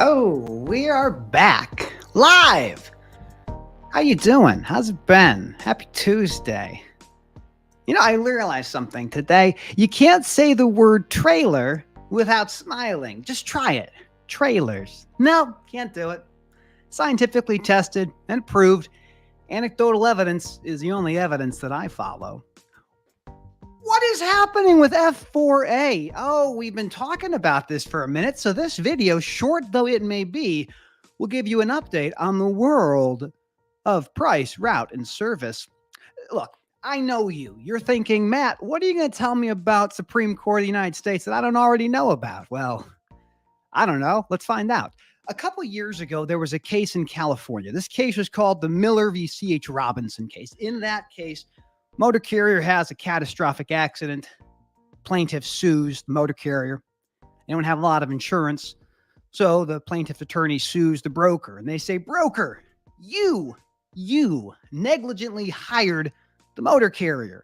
Oh, we are back live. How you doing? How's it been? Happy Tuesday. I realized something today. You can't say the word trailer without smiling. Just try it. Trailers. No, can't do it. Scientifically tested and proved. Anecdotal evidence is the only evidence that I follow. What is happening with F4A? Oh, we've been talking about this for a minute, so this video, short though it may be, will give you an update on the world of price, route, and service. Look, I know you. You're thinking, Matt, what are you going to tell me about Supreme Court of the United States that I don't already know about? Well, I don't know. Let's find out. A couple years ago, there was a case in California. This case was called the Miller v. C.H. Robinson case. In that case, motor carrier has a catastrophic accident. Plaintiff sues the motor carrier. They don't have a lot of insurance. So the plaintiff attorney sues the broker. And they say, broker, you negligently hired the motor carrier.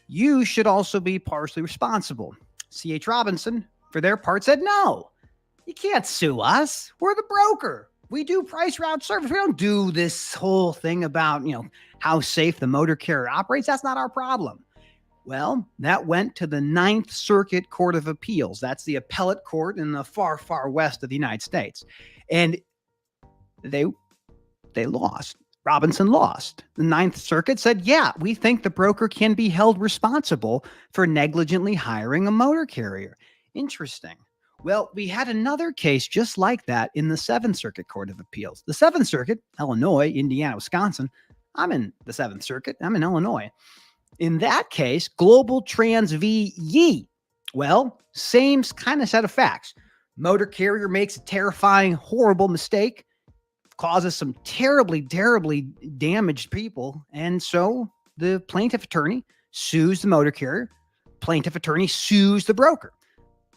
You should also be partially responsible. C.H. Robinson, for their part, said, no, you can't sue us. We're the broker. We do price route service. We don't do this whole thing about, how safe the motor carrier operates. That's not our problem. Well, that went to the Ninth Circuit Court of Appeals. That's the appellate court in the far, far west of the United States. And they lost. Robinson lost. The Ninth Circuit said, yeah, we think the broker can be held responsible for negligently hiring a motor carrier. Interesting. Well, we had another case just like that in the Seventh Circuit Court of Appeals. The Seventh Circuit, Illinois, Indiana, Wisconsin. I'm in the Seventh Circuit. I'm in Illinois. In that case, Global Trans v. Yee. Well, same kind of set of facts. Motor carrier makes a terrifying, horrible mistake, causes some terribly, terribly damaged people. And so the plaintiff attorney sues the motor carrier. Plaintiff attorney sues the broker.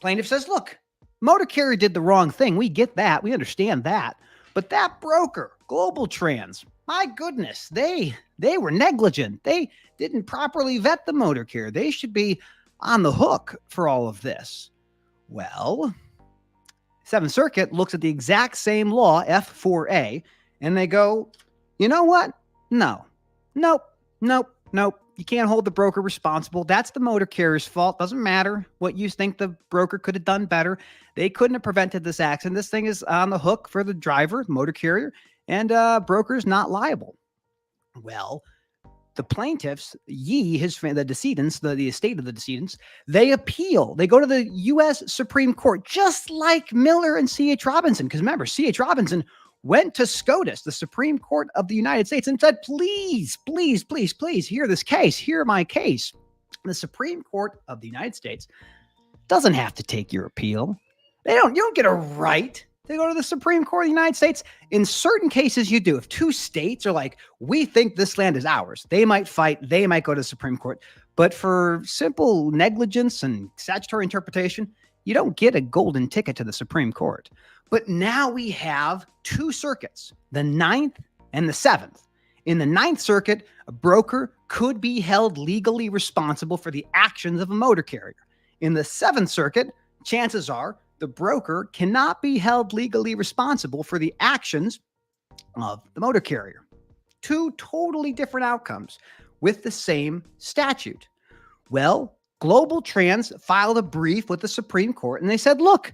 Plaintiff says, look, motor carrier did the wrong thing. We get that. We understand that. But that broker, Global Trans, my goodness, they were negligent. They didn't properly vet the motor carrier. They should be on the hook for all of this. Well, Seventh Circuit looks at the exact same law, F4A, and they go, you know what? No. Nope. You can't hold the broker responsible. That's the motor carrier's fault. Doesn't matter what you think the broker could have done better. They couldn't have prevented this accident. This thing is on the hook for the driver, motor carrier, and broker's not liable. Well, the plaintiffs, the decedents, the estate of the decedents, they appeal. They go to the U.S. Supreme Court, just like Miller and C.H. Robinson. Because remember, C.H. Robinson went to SCOTUS, the Supreme Court of the United States, and said, please, hear this case. Hear my case. The Supreme Court of the United States doesn't have to take your appeal. You don't get a right to go to the Supreme Court of the United States. In certain cases, you do. If two states are like, we think this land is ours, they might fight. They might go to the Supreme Court. But for simple negligence and statutory interpretation, you don't get a golden ticket to the Supreme Court. But now we have two circuits, the Ninth and the Seventh. In the Ninth Circuit, a broker could be held legally responsible for the actions of a motor carrier. In the Seventh Circuit, chances are the broker cannot be held legally responsible for the actions of the motor carrier. Two totally different outcomes with the same statute. Well, Global Trans filed a brief with the Supreme Court, and they said, look,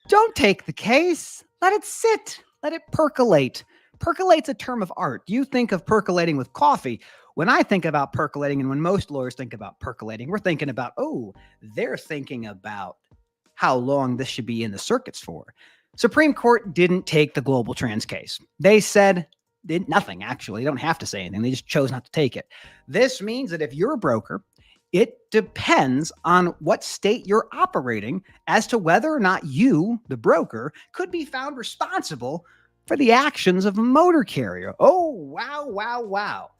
don't take the case. Let it sit. Let it percolate. Percolate's a term of art. You think of percolating with coffee. When I think about percolating, and when most lawyers think about percolating, we're thinking about, they're thinking about how long this should be in the circuits for. Supreme Court didn't take the Global Trans case. They said nothing, actually. They don't have to say anything. They just chose not to take it. This means that if you're a broker, it depends on what state you're operating as to whether or not you, the broker, could be found responsible for the actions of a motor carrier. Oh, wow.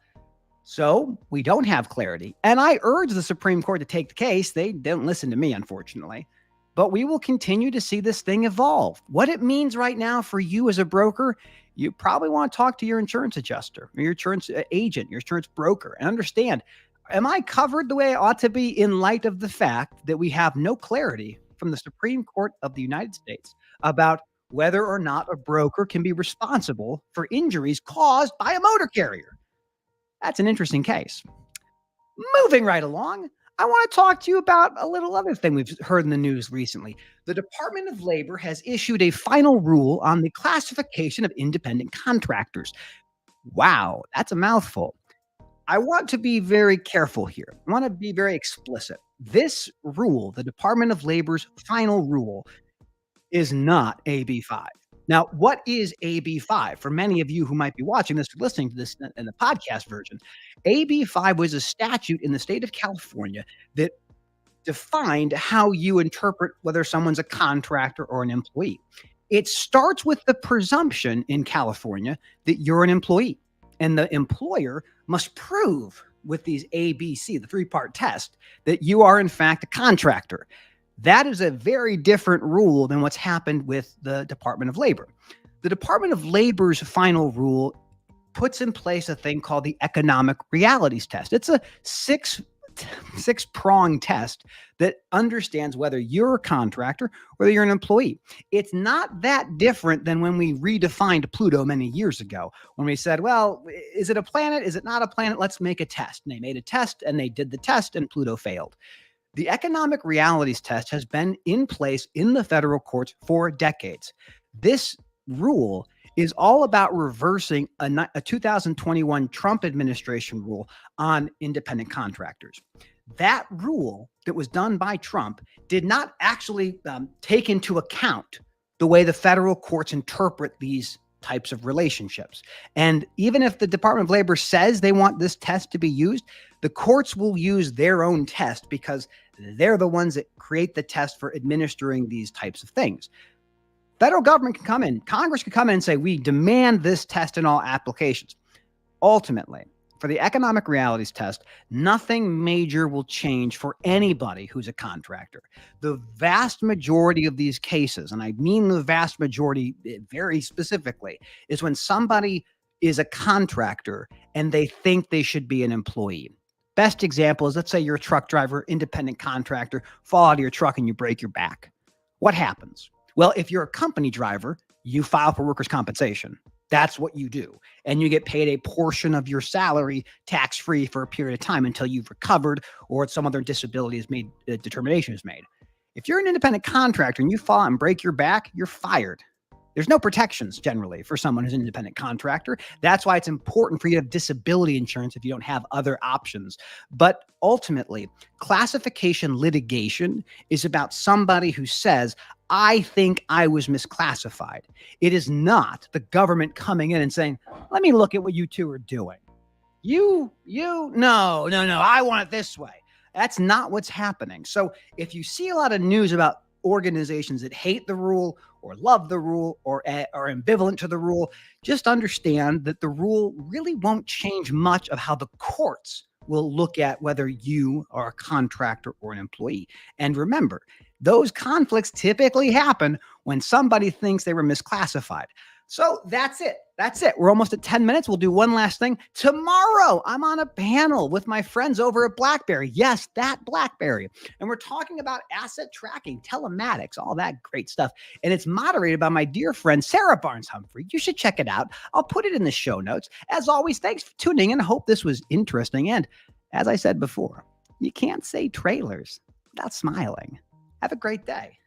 So we don't have clarity. And I urge the Supreme Court to take the case. They don't listen to me, unfortunately. But we will continue to see this thing evolve. What it means right now for you as a broker, you probably want to talk to your insurance adjuster or your insurance agent, your insurance broker, and understand, am I covered the way I ought to be in light of the fact that we have no clarity from the Supreme Court of the United States about whether or not a broker can be responsible for injuries caused by a motor carrier. That's an interesting case. Moving right along, I want to talk to you about a little other thing we've heard in the news recently. The Department of Labor has issued a final rule on the classification of independent contractors. Wow, that's a mouthful. I want to be very careful here. I want to be very explicit. This rule, the Department of Labor's final rule, is not AB5. Now, what is AB5? For many of you who might be watching this or listening to this in the podcast version, AB5 was a statute in the state of California that defined how you interpret whether someone's a contractor or an employee. It starts with the presumption in California that you're an employee, and the employer must prove with these ABC, the three-part test, that you are in fact a contractor. That is a very different rule than what's happened with the Department of Labor. The Department of Labor's final rule puts in place a thing called the economic realities test. It's a six-prong test that understands whether you're a contractor, whether you're an employee. It's not that different than when we redefined Pluto many years ago, when we said, well, is it a planet? Is it not a planet? Let's make a test. And they made a test and they did the test and Pluto failed. The economic realities test has been in place in the federal courts for decades. This rule is all about reversing a 2021 Trump administration rule on independent contractors. That rule that was done by Trump did not actually take into account the way the federal courts interpret these types of relationships. And even if the Department of Labor says they want this test to be used, the courts will use their own test because they're the ones that create the test for administering these types of things. Federal government can come in, Congress can come in and say, we demand this test in all applications. Ultimately, for the economic realities test, nothing major will change for anybody who's a contractor. The vast majority of these cases, and I mean the vast majority very specifically, is when somebody is a contractor and they think they should be an employee. Best example is, let's say you're a truck driver, independent contractor, fall out of your truck and you break your back. What happens? Well, if you're a company driver, you file for workers' compensation. That's what you do. And you get paid a portion of your salary tax-free for a period of time until you've recovered or some other disability is made, determination is made. If you're an independent contractor and you fall out and break your back, you're fired. There's no protections generally for someone who's an independent contractor. That's why it's important for you to have disability insurance if you don't have other options. But ultimately, classification litigation is about somebody who says, I think I was misclassified. It is not the government coming in and saying, let me look at what you two are doing. No, I want it this way. That's not what's happening. So if you see a lot of news about organizations that hate the rule or love the rule or are ambivalent to the rule, just understand that the rule really won't change much of how the courts will look at whether you are a contractor or an employee. And remember, those conflicts typically happen when somebody thinks they were misclassified. So that's it. We're almost at 10 minutes. We'll do one last thing. Tomorrow, I'm on a panel with my friends over at BlackBerry. Yes, that BlackBerry. And we're talking about asset tracking, telematics, all that great stuff. And it's moderated by my dear friend, Sarah Barnes-Humphrey. You should check it out. I'll put it in the show notes. As always, thanks for tuning in. I hope this was interesting. And as I said before, you can't say trailers without smiling. Have a great day.